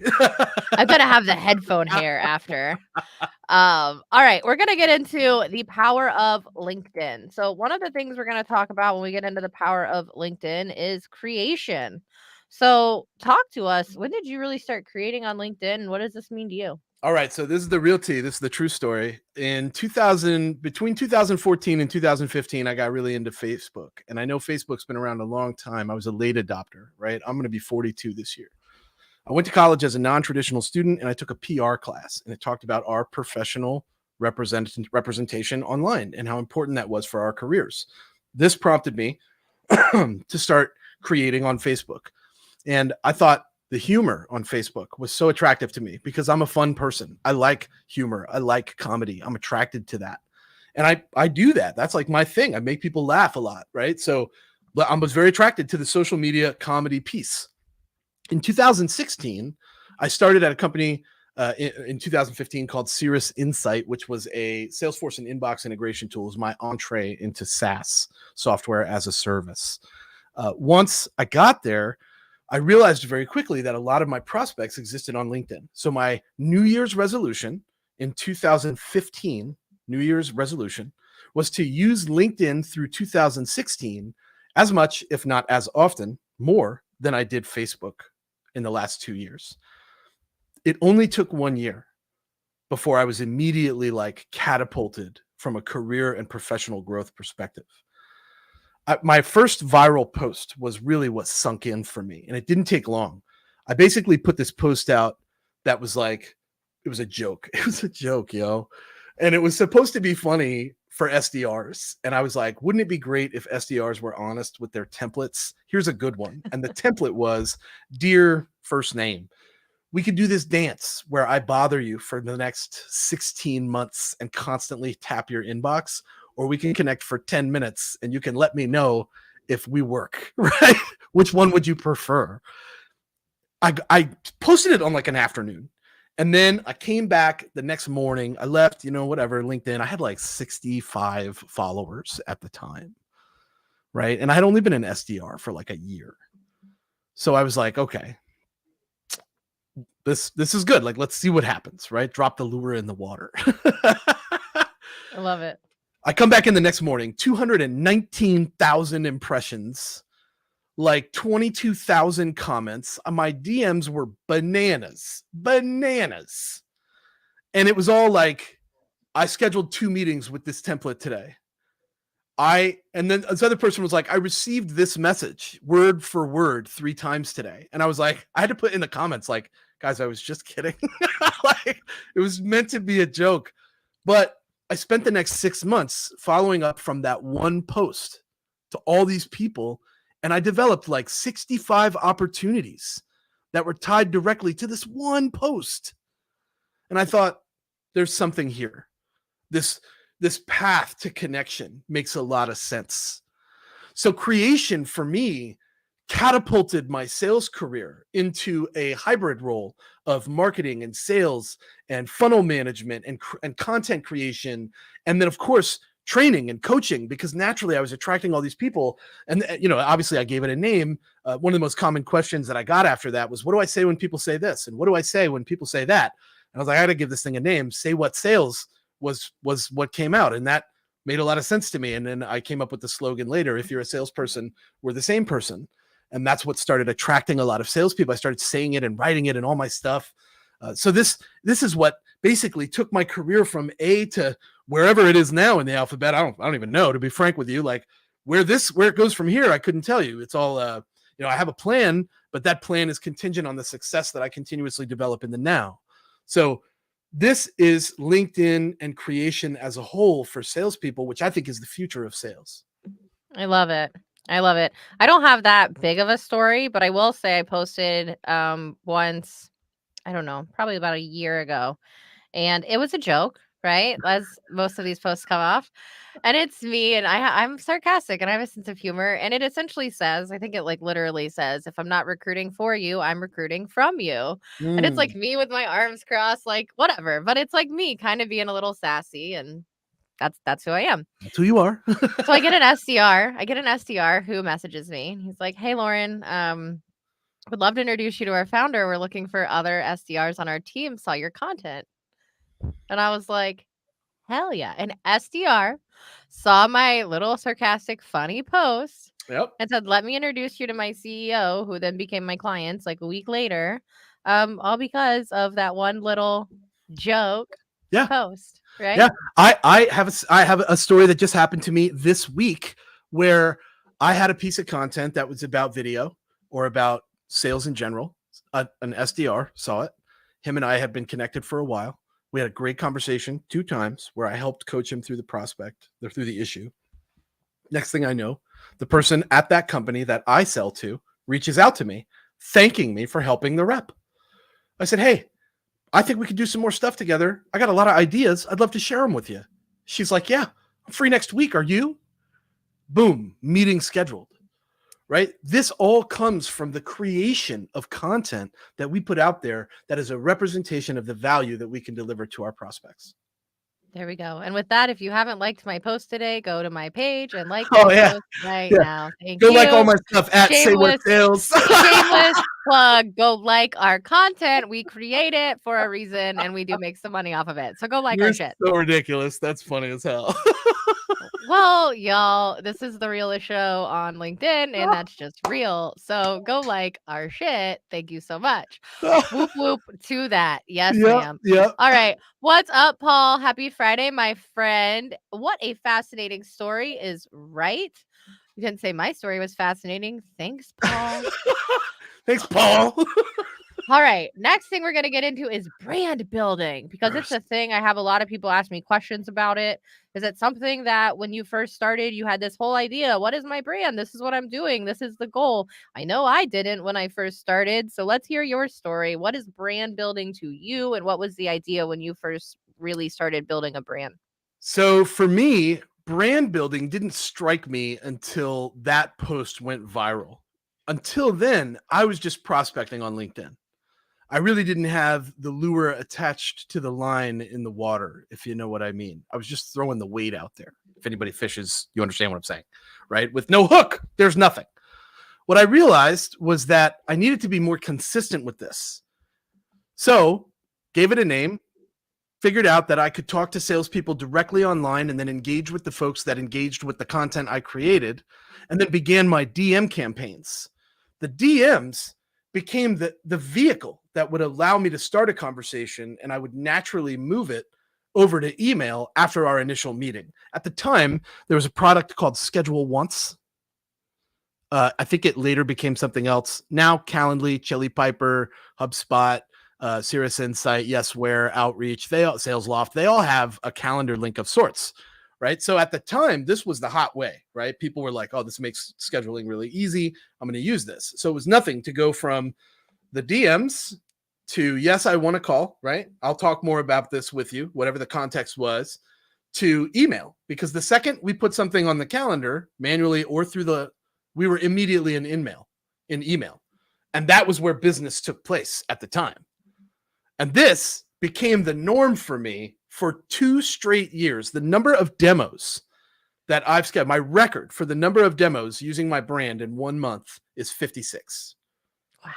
I'm going to have the headphone hair after. All right. We're going to get into the power of LinkedIn. So one of the things we're going to talk about when we get into the power of LinkedIn is creation. So talk to us. When did you really start creating on LinkedIn? And what does this mean to you? All right, so this is the real tea. This is the true story. In between 2014 and 2015, I got really into Facebook. And I know Facebook's been around a long time. I was a late adopter, right? I'm going to be 42 this year. I went to college as a non-traditional student, and I took a PR class, and it talked about our professional representation online and how important that was for our careers. This prompted me to start creating on Facebook. And I thought, the humor on Facebook was so attractive to me because I'm a fun person. I like humor. I like comedy. I'm attracted to that. And I do that. That's like my thing. I make people laugh a lot, right? So I was very attracted to the social media comedy piece. In 2016, I started at a company in 2015 called Cirrus Insight, which was a Salesforce and inbox integration tool. It was my entree into SaaS, software as a service. Once I got there, I realized very quickly that a lot of my prospects existed on LinkedIn. So my New Year's resolution in 2015, New Year's resolution, was to use LinkedIn through 2016 as much, if not as often, more than I did Facebook in the last 2 years. It only took 1 year before I was immediately catapulted from a career and professional growth perspective. My first viral post was really what sunk in for me, and it didn't take long. I basically put this post out that was it was a joke. It was a joke, yo. And it was supposed to be funny for SDRs. And I was like, wouldn't it be great if SDRs were honest with their templates? Here's a good one. And the template was, dear first name, we could do this dance where I bother you for the next 16 months and constantly tap your inbox, or we can connect for 10 minutes and you can let me know if we work, right? Which one would you prefer? I posted it on an afternoon. And then I came back the next morning. I left, LinkedIn. I had 65 followers at the time, right? And I had only been an SDR for a year. So I was like, okay, this is good. Let's see what happens, right? Drop the lure in the water. I love it. I come back in the next morning, 219,000 impressions like 22,000 comments. My DMs were bananas. And it was all like, I scheduled 2 meetings with this template today. And then this other person was like, I received this message word for word 3 times today. And I was like, I had to put in the comments, like, guys, I was just kidding. Like, it was meant to be a joke. But I spent the next 6 months following up from that one post to all these people. And I developed like 65 opportunities that were tied directly to this one post. And I thought, there's something here. This path to connection makes a lot of sense. So creation for me catapulted my sales career into a hybrid role of marketing and sales and funnel management and content creation. And then, of course, training and coaching, because naturally I was attracting all these people. And, obviously I gave it a name. One of the most common questions that I got after that was, what do I say when people say this? And what do I say when people say that? And I was like, I got to give this thing a name. Say What Sales was what came out. And that made a lot of sense to me. And then I came up with the slogan later, if you're a salesperson, we're the same person. And that's what started attracting a lot of salespeople. I started saying it and writing it and all my stuff. So this is what basically took my career from A to wherever it is now in the alphabet. I don't even know, to be frank with you, like where it goes from here. I couldn't tell you. It's all, I have a plan, but that plan is contingent on the success that I continuously develop in the now. So this is LinkedIn and creation as a whole for salespeople, which I think is the future of sales. I love it. I don't have that big of a story, but I will say I posted once, I don't know, probably about a year ago. And it was a joke, right? As most of these posts come off. And it's me, and I'm sarcastic and I have a sense of humor. And it essentially says, I think it like literally says, if I'm not recruiting for you, I'm recruiting from you. And it's like me with my arms crossed, like whatever. But it's like me kind of being a little sassy, and that's who I am. That's who you are. So I get an SDR who messages me. And he's like, hey, Lauren, would love to introduce you to our founder. We're looking for other SDRs on our team. Saw your content. And I was like, hell yeah. An SDR saw my little sarcastic, funny post and said, let me introduce you to my CEO, who then became my clients like a week later, all because of that one little joke post, right? Yeah. I have a story that just happened to me this week where I had a piece of content that was about video or about sales in general. An SDR saw it. Him and I had been connected for a while. We had a great conversation 2 times where I helped coach him through through the issue. Next thing I know, the person at that company that I sell to reaches out to me, thanking me for helping the rep. I said, hey, I think we could do some more stuff together. I got a lot of ideas. I'd love to share them with you. She's like, yeah, I'm free next week. Are you? Boom, meeting scheduled. Right? This all comes from the creation of content that we put out there that is a representation of the value that we can deliver to our prospects. There we go. And with that, if you haven't liked my post today, go to my page and like post right now. Thank you. Go like all my stuff at Say What Sales. Shameless plug. Go like our content. We create it for a reason, and we do make some money off of it. So go like our shit. So ridiculous. That's funny as hell. Well, y'all, this is the realest show on LinkedIn, and that's just real. So go like our shit. Thank you so much. Whoop, whoop to that. Yes, ma'am. Yeah. All right. What's up, Paul? Happy Friday, my friend. What a fascinating story is right. You didn't say my story was fascinating. Thanks, Paul. Thanks, Paul. All right. Next thing we're going to get into is brand building, because it's a thing. I have a lot of people ask me questions about it. Is it something that when you first started, you had this whole idea? What is my brand? This is what I'm doing. This is the goal. I know I didn't when I first started. So let's hear your story. What is brand building to you? And what was the idea when you first really started building a brand? So for me, brand building didn't strike me until that post went viral. Until then, I was just prospecting on LinkedIn. I really didn't have the lure attached to the line in the water, if you know what I mean. I was just throwing the weight out there. If anybody fishes, you understand what I'm saying, right? With no hook, there's nothing. What I realized was that I needed to be more consistent with this. So gave it a name, figured out that I could talk to salespeople directly online and then engage with the folks that engaged with the content I created, and then began my DM campaigns. The DMs became the vehicle that would allow me to start a conversation, and I would naturally move it over to email after our initial meeting. At the time, there was a product called Schedule Once. I think it later became something else. Now, Calendly, Chili Piper, HubSpot, Cirrus Insight, Yesware, Outreach, SalesLoft, they all have a calendar link of sorts, right? So at the time, this was the hot way, right? People were like, oh, this makes scheduling really easy. I'm going to use this. So it was nothing to go from the DMs to, yes, I want to call, right? I'll talk more about this with you, whatever the context was, to email. Because the second we put something on the calendar, manually or we were immediately in email. And that was where business took place at the time. And this became the norm for me for 2 straight years. The number of demos that I've scheduled, my record for the number of demos using my brand in 1 month is 56. Wow.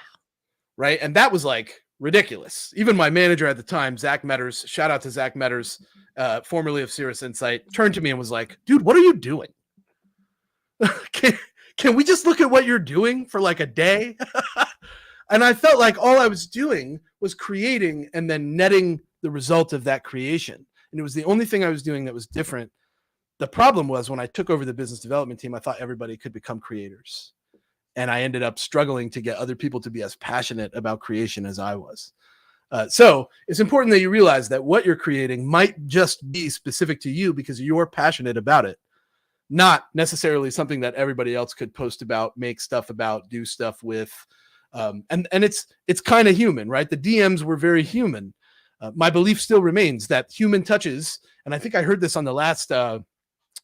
Right. And that was like ridiculous. Even my manager at the time, Zach Metters, shout out to Zach Metters, formerly of Cirrus Insight, turned to me and was like, dude, what are you doing? Can we just look at what you're doing for like a day? And I felt like all I was doing was creating and then netting the result of that creation. And it was the only thing I was doing that was different. The problem was when I took over the business development team, I thought everybody could become creators. And I ended up struggling to get other people to be as passionate about creation as I was. So it's important that you realize that what you're creating might just be specific to you because you're passionate about it. Not necessarily something that everybody else could post about, make stuff about, do stuff with. And it's kind of human, right? The DMs were very human. My belief still remains that human touches, and I think I heard this on the last, it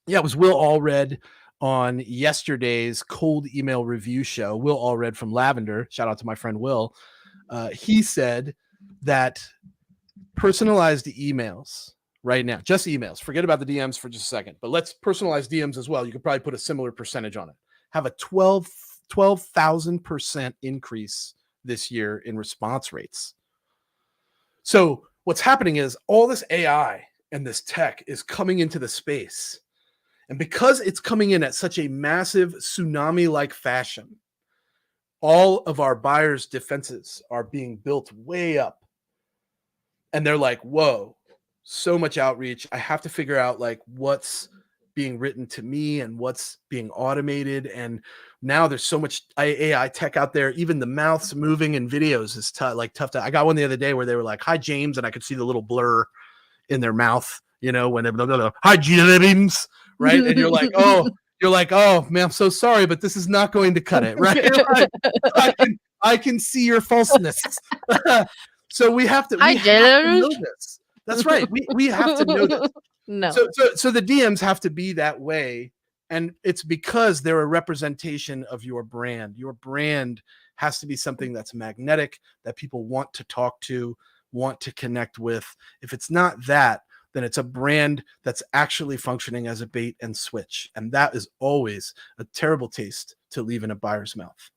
was Will Allred on yesterday's cold email review show. Will Allred from Lavender, shout out to my friend Will. He said that personalized emails right now, just emails, forget about the DMs for just a second, but let's personalize DMs as well. You could probably put a similar percentage on it. Have a 12,000% increase this year in response rates. So what's happening is all this AI and this tech is coming into the space. And because it's coming in at such a massive tsunami-like fashion, all of our buyers' defenses are being built way up. And they're like, whoa, so much outreach. I have to figure out like what's being written to me and what's being automated. And now there's so much AI tech out there. Even the mouths moving in videos is tough to. I got one the other day where they were like, "Hi, James," and I could see the little blur in their mouth, when they're "Hi, James," right? And you're like, "Oh, man, I'm so sorry, but this is not going to cut it," right? I can see your falseness. So we have to know this. That's right. We have to know this. No. So the DMs have to be that way. And it's because they're a representation of your brand. Your brand has to be something that's magnetic, that people want to talk to, want to connect with. If it's not that, then it's a brand that's actually functioning as a bait and switch. And that is always a terrible taste to leave in a buyer's mouth.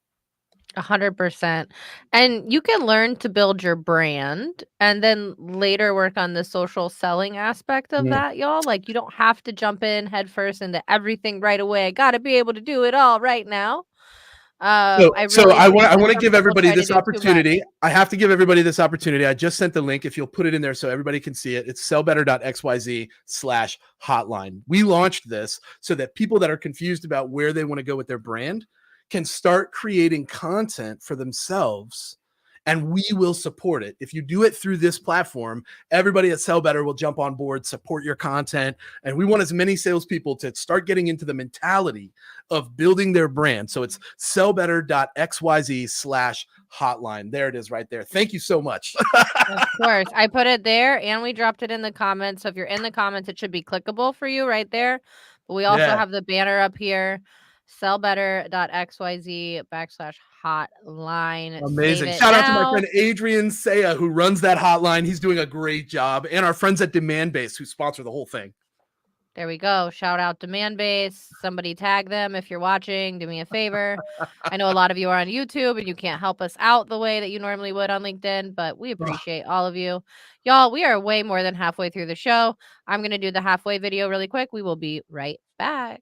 100%. And you can learn to build your brand and then later work on the social selling aspect of that, y'all. Like, you don't have to jump in headfirst into everything right away. I got to be able to do it all right now. I want to give everybody this opportunity. I have to give everybody this opportunity. I just sent the link. If you'll put it in there so everybody can see it, it's sellbetter.xyz/hotline. We launched this so that people that are confused about where they want to go with their brand can start creating content for themselves, and we will support it. If you do it through this platform, everybody at Sell Better will jump on board, support your content, and we want as many salespeople to start getting into the mentality of building their brand. So it's sellbetter.xyz/hotline. There it is right there. Thank you so much. Of course. I put it there, and we dropped it in the comments. So if you're in the comments, it should be clickable for you right there. But we also have the banner up here. sellbetter.xyz/hotline. Amazing. Shout out to my friend Adrian Saya, who runs that hotline. He's doing a great job. And our friends at Demand Base, who sponsor the whole thing. There we go. Shout out Demand Base. Somebody tag them if you're watching. Do me a favor. I know a lot of you are on YouTube and you can't help us out the way that you normally would on LinkedIn, but we appreciate all of you. Y'all, we are way more than halfway through the show. I'm going to do the halfway video really quick. We will be right back.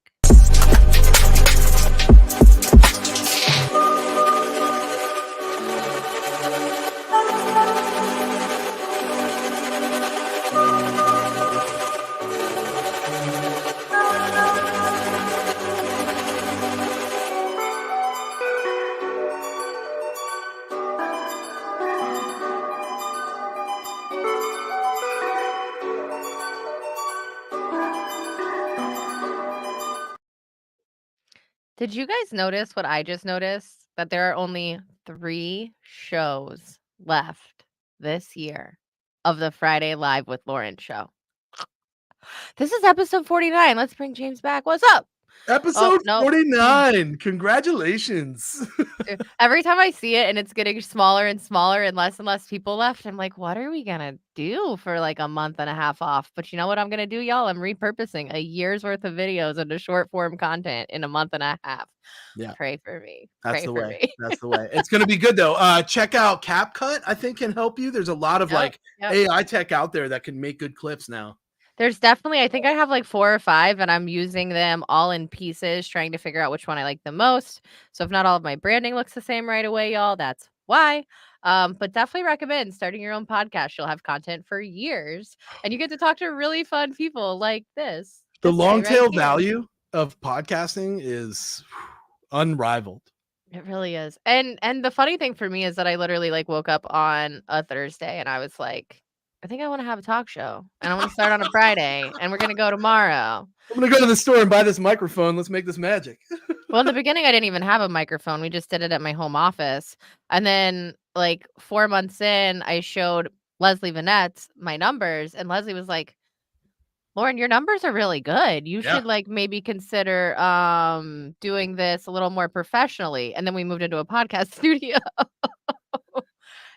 Did you guys notice what I just noticed? That there are only 3 shows left this year of the Friday Live with Lauren show. This is episode 49. Let's bring James back. What's up? Episode no. 49. Congratulations. Dude, every time I see it and it's getting smaller and smaller and less people left, I'm like, what are we gonna do for like a month and a half off? But you know what I'm gonna do, y'all? I'm repurposing a year's worth of videos into short form content in a month and a half. Yeah. Pray for me. That's Pray the for way. me. That's the way. It's going to be good though. Check out CapCut. I think can help you. There's a lot of Yep. AI tech out there that can make good clips now. There's definitely, I think I have like 4 or 5 and I'm using them all in pieces, trying to figure out which one I like the most. So if not all of my branding looks the same right away, y'all, that's why. But definitely recommend starting your own podcast. You'll have content for years and you get to talk to really fun people like this. The long guy tail here. value of podcasting is unrivaled. It really is. And the funny thing for me is that I literally like woke up on a Thursday and I was like, I think I want to have a talk show and I want to start on a Friday and we're going to go tomorrow. I'm going to go to the store and buy this microphone. Let's make this magic. Well, in the beginning, I didn't even have a microphone. We just did it at my home office. And then like 4 months in, I showed Leslie Vanette my numbers and Leslie was like, Lauren, your numbers are really good. You should like maybe consider doing this a little more professionally. And then we moved into a podcast studio.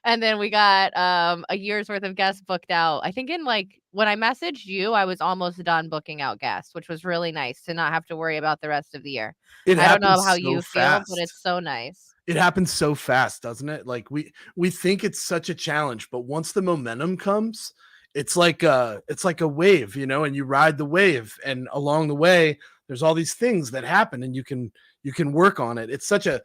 And then we got a year's worth of guests booked out. I think in like when I messaged you, I was almost done booking out guests, which was really nice to not have to worry about the rest of the year. I don't know how you feel, but it's so nice. It happens so fast, doesn't it? Like we think it's such a challenge, but once the momentum comes, it's like a wave, you know, and you ride the wave, and along the way, there's all these things that happen, and you can work on it. It's such a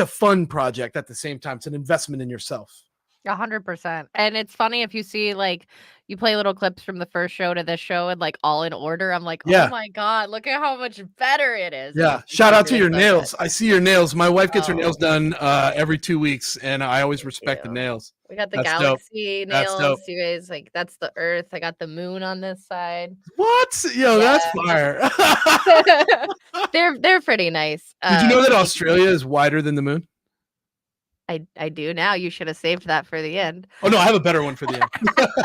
fun project at the same time. It's an investment in yourself. 100%. And it's funny if you see like you play little clips from the first show to this show and like all in order. I'm like, oh my God, look at how much better it is. Yeah. Shout out to your nails. I see your nails. My wife gets her nails done every 2 weeks, and I always respect the nails. We got the galaxy nails. You guys, like that's the Earth. I got the moon on this side. What? Yo, that's fire. They're pretty nice. Did you know that Australia is wider than the moon? I do now. You should have saved that for the end. Oh no, I have a better one for the end.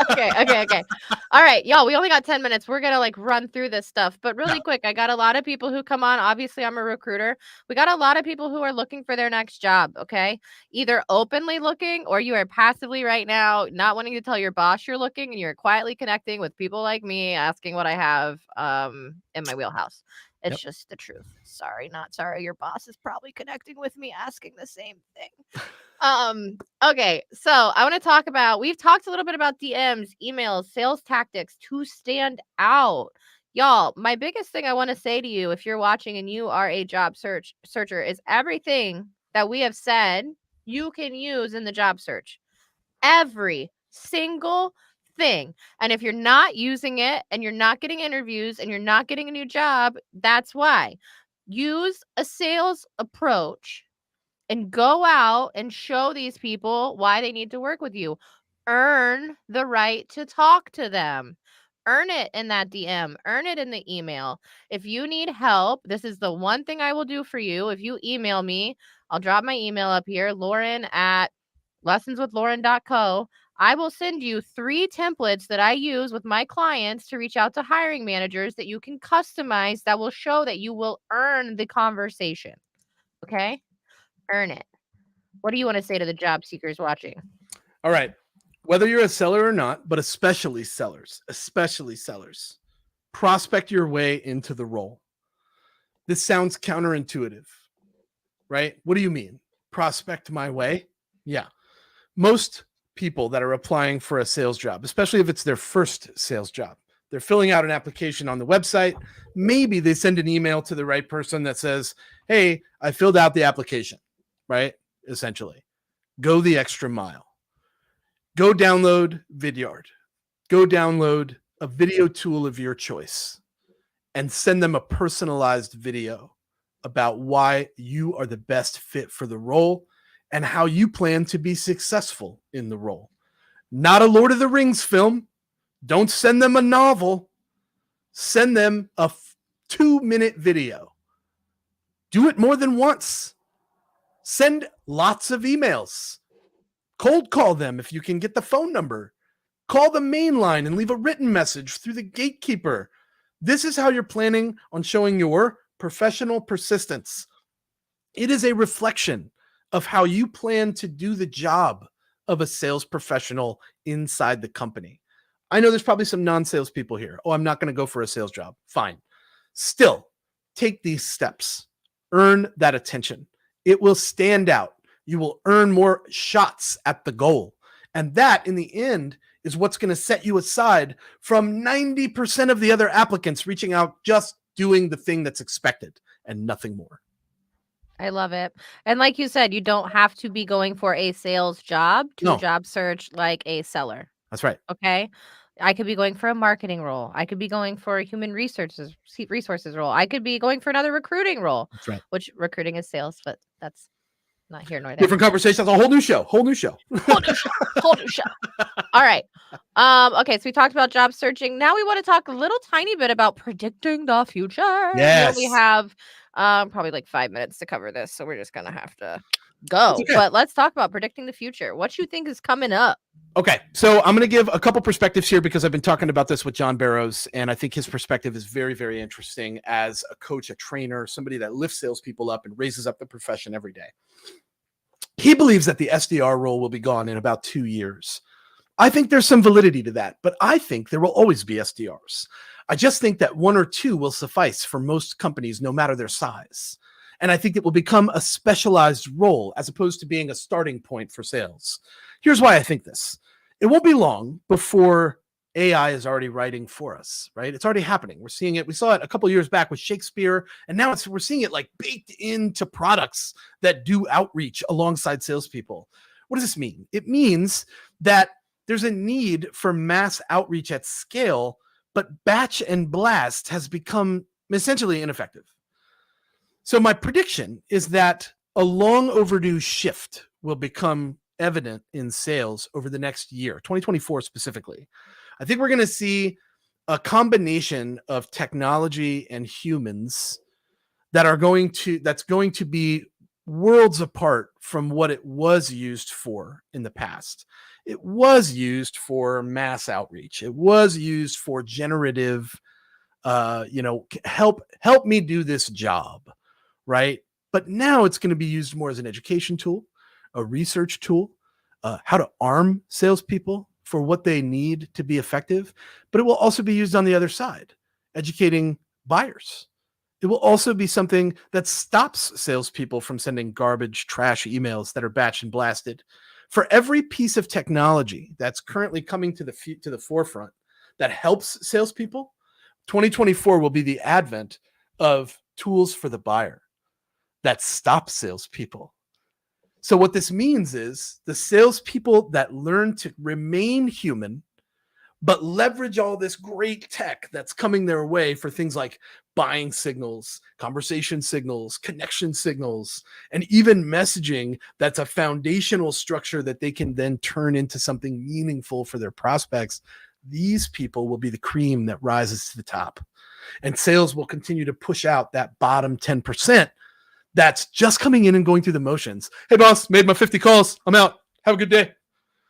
Okay. All right, y'all, we only got 10 minutes. We're gonna like run through this stuff, but really quick, I got a lot of people who come on. Obviously, I'm a recruiter. We got a lot of people who are looking for their next job. Okay, either openly looking or you are passively right now not wanting to tell your boss you're looking, and you're quietly connecting with people like me, asking what I have in my wheelhouse. It's just the truth. Sorry, not sorry. Your boss is probably connecting with me asking the same thing. Okay, so I want to talk about, we've talked a little bit about DMs, emails, sales tactics to stand out. Y'all, my biggest thing I want to say to you, if you're watching and you are a job searcher, is everything that we have said you can use in the job search. Every single thing. And if you're not using it and you're not getting interviews and you're not getting a new job, that's why. Use a sales approach and go out and show these people why they need to work with you. Earn the right to talk to them. Earn it in that DM. Earn it in the email. If you need help, this is the one thing I will do for you. If you email me, I'll drop my email up here, lauren@lessonswithlauren.co. I will send you 3 templates that I use with my clients to reach out to hiring managers that you can customize that will show that you will earn the conversation. Okay? Earn it. What do you want to say to the job seekers watching? All right. Whether you're a seller or not, but especially sellers, prospect your way into the role. This sounds counterintuitive, right? What do you mean? Prospect my way? Yeah. Most people that are applying for a sales job, especially if it's their first sales job, they're filling out an application on the website. Maybe they send an email to the right person that says, hey, I filled out the application, right? Essentially, go the extra mile. Go download Vidyard. Go download a video tool of your choice and send them a personalized video about why you are the best fit for the role and how you plan to be successful in the role. Not a Lord of the Rings film. Don't send them a novel. Send them a 2-minute video. Do it more than once. Send lots of emails. Cold call them if you can get the phone number. Call the main line and leave a written message through the gatekeeper. This is how you're planning on showing your professional persistence. It is a reflection of how you plan to do the job of a sales professional inside the company. I know there's probably some non-sales people here. Oh, I'm not going to go for a sales job. Fine. Still, take these steps. Earn that attention. It will stand out. You will earn more shots at the goal. And that, in the end, is what's going to set you aside from 90% of the other applicants reaching out just doing the thing that's expected and nothing more. I love it. And like you said, you don't have to be going for a sales job to job search like a seller. That's right. Okay. I could be going for a marketing role. I could be going for a human resources role. I could be going for another recruiting role. That's right. Which recruiting is sales, but that's not here nor there. Different conversation. That's a whole new show. Whole new show. All right. Okay, so we talked about job searching. Now we want to talk a little tiny bit about predicting the future. Yes. We only have probably like 5 minutes to cover this, so we're just gonna have to go. Okay. But let's talk about predicting the future. What you think is coming up? Okay, so I'm going to give a couple perspectives here because I've been talking about this with John Barrows, and I think his perspective is very, very interesting as a coach, a trainer, somebody that lifts salespeople up and raises up the profession every day. He believes that the SDR role will be gone in about 2 years. I think there's some validity to that, but I think there will always be SDRs. I just think that 1 or 2 will suffice for most companies, no matter their size. And I think it will become a specialized role as opposed to being a starting point for sales. Here's why I think this. It won't be long before AI is already writing for us, right? It's already happening. We're seeing it. We saw it a couple of years back with Shakespeare, and now we're seeing it like baked into products that do outreach alongside salespeople. What does this mean? It means that there's a need for mass outreach at scale, but batch and blast has become essentially ineffective. So my prediction is that a long overdue shift will become evident in sales over the next year, 2024 specifically. I think we're going to see a combination of technology and humans that's going to be worlds apart from what it was used for in the past. It was used for mass outreach. It was used for generative, help me do this job, right? But now it's going to be used more as an education tool, a research tool, how to arm salespeople for what they need to be effective. But it will also be used on the other side, educating buyers. It will also be something that stops salespeople from sending garbage, trash emails that are batch and blasted. For every piece of technology that's currently coming to the forefront that helps salespeople, 2024 will be the advent of tools for the buyer that stop salespeople. So what this means is the salespeople that learn to remain human, but leverage all this great tech that's coming their way for things like buying signals, conversation signals, connection signals, and even messaging that's a foundational structure that they can then turn into something meaningful for their prospects. These people will be the cream that rises to the top. And sales will continue to push out that bottom 10% that's just coming in and going through the motions. Hey, boss, made my 50 calls. I'm out. Have a good day.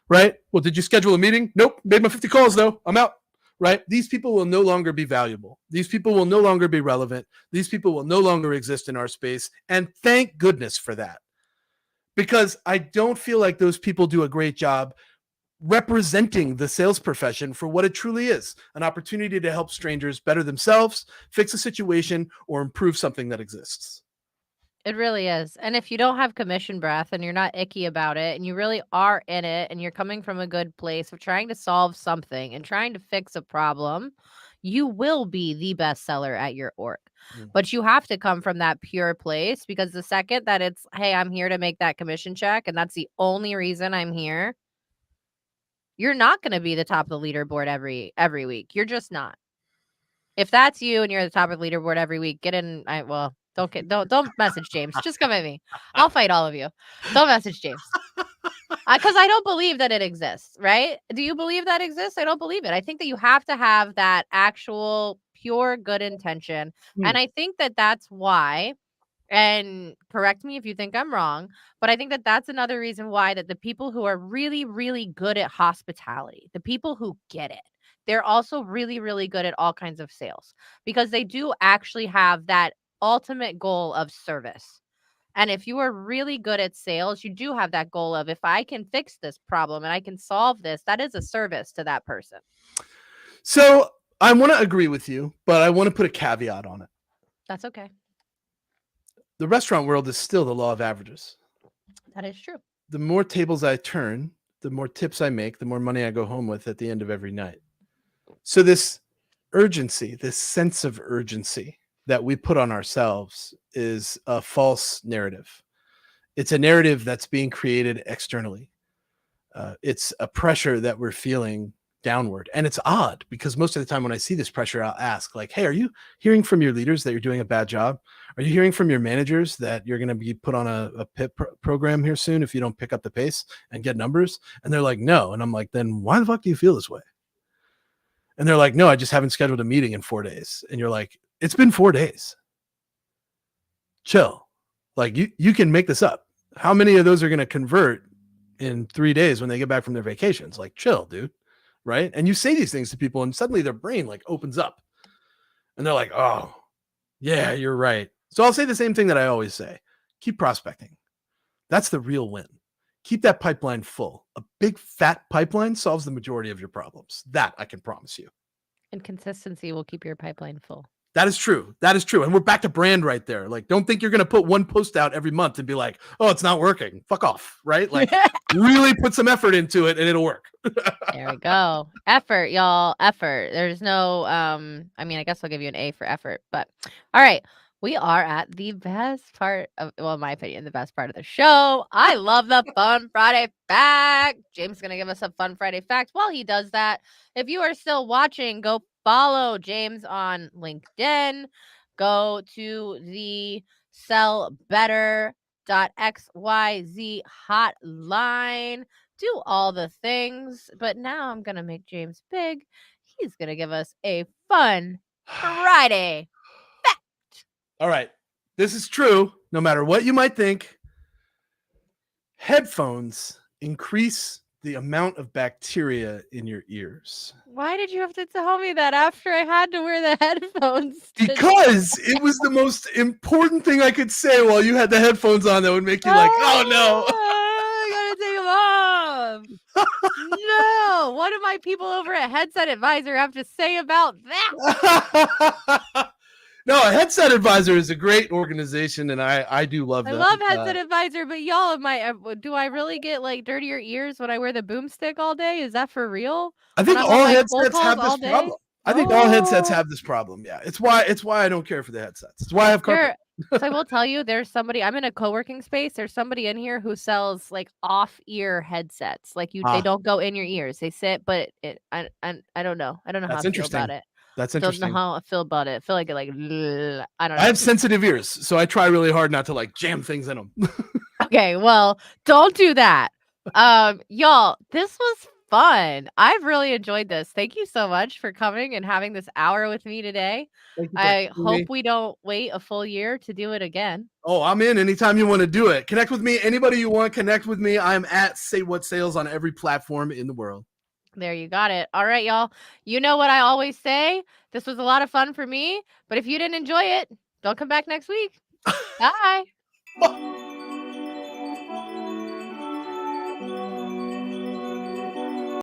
Right? Well, did you schedule a meeting? Nope. Made my 50 calls, though. I'm out. Right? These people will no longer be valuable. These people will no longer be relevant. These people will no longer exist in our space. And thank goodness for that. Because I don't feel like those people do a great job representing the sales profession for what it truly is, an opportunity to help strangers better themselves, fix a situation, or improve something that exists. It really is. And if you don't have commission breath and you're not icky about it and you really are in it and you're coming from a good place of trying to solve something and trying to fix a problem, you will be the best seller at your org. But you have to come from that pure place, because the second that it's, hey, I'm here to make that commission check and that's the only reason I'm here, you're not going to be the top of the leaderboard every week. You're just not. If that's you and you're at the top of the leaderboard every week, get in. Don't message James. Just come at me. I'll fight all of you. Don't message James. Because I don't believe that it exists, right? Do you believe that exists? I don't believe it. I think that you have to have that actual pure good intention. And I think that that's why, and correct me if you think I'm wrong, but I think that that's another reason why that the people who are really, really good at hospitality, the people who get it, they're also really, really good at all kinds of sales, because they do actually have that ultimate goal of service. And if you are really good at sales, you do have that goal of, if I can fix this problem and I can solve this, that is a service to that person. So I want to agree with you, but I want to put a caveat on it. That's okay. The restaurant world is still the law of averages. That is true. The more tables I turn, the more tips I make, the more money I go home with at the end of every night. So this urgency, this sense of urgency that we put on ourselves is a false narrative. It's a narrative that's being created externally. It's a pressure that we're feeling downward. And it's odd, because most of the time when I see this pressure, I'll ask, like, hey, are you hearing from your leaders that you're doing a bad job? Are you hearing from your managers that you're going to be put on a PIP program here soon if you don't pick up the pace and get numbers? And they're like, no. And I'm like, then why the fuck do you feel this way? And they're like, no, I just haven't scheduled a meeting in 4 days. And you're like, it's been 4 days. Chill. Like, you can make this up. How many of those are going to convert in 3 days when they get back from their vacations? Like, chill, dude. Right? And you say these things to people and suddenly their brain like opens up and they're like, oh, yeah, you're right. So I'll say the same thing that I always say. Keep prospecting. That's the real win. Keep that pipeline full. A big fat pipeline solves the majority of your problems. That I can promise you. And consistency will keep your pipeline full. That is true. That is true. And we're back to brand right there. Like, don't think you're going to put one post out every month and be like, oh, it's not working. Fuck off. Right? Like, really put some effort into it and it'll work. There we go. Effort, y'all. Effort. There's no, I guess I'll give you an A for effort, but all right. We are at the best part of, well, in my opinion, the best part of the show. I love the Fun Friday Fact. James is going to give us a Fun Friday Fact. While he does that, if you are still watching, go follow James on LinkedIn. Go to the sellbetter.xyz hotline. Do all the things. But now I'm going to make James big. He's going to give us a Fun Friday Fact. All right. This is true. No matter what you might think, headphones increase the amount of bacteria in your ears. Why did you have to tell me that after I had to wear the headphones? Because it was the most important thing I could say while you had the headphones on that would make you like, oh no. I gotta take them off. No. What do my people over at Headset Advisor have to say about that? No, Headset Advisor is a great organization, and I do love them. I love Headset Advisor, but y'all, do I really get like dirtier ears when I wear the boomstick all day? Is that for real? I think all headsets have this problem. I think all headsets have this problem. Yeah, it's why I don't care for the headsets. It's why I have carpet. So I will tell you, there's somebody. I'm in a co-working space. There's somebody in here who sells like off-ear headsets. Like they don't go in your ears. They sit, but I don't know. I don't know how I feel about it. That's interesting. Don't know how I feel about it. I feel like I don't know. I have sensitive ears, so I try really hard not to like jam things in them. Okay, well, don't do that. Y'all, this was fun. I've really enjoyed this. Thank you so much for coming and having this hour with me today. I hope we don't wait a full year to do it again. Oh, I'm in anytime you want to do it. Connect with me. Anybody you want, connect with me. I'm at Say What Sales on every platform in the world. There, you got it. All right, y'all. You know what I always say? This was a lot of fun for me, but if you didn't enjoy it, don't come back next week. Bye.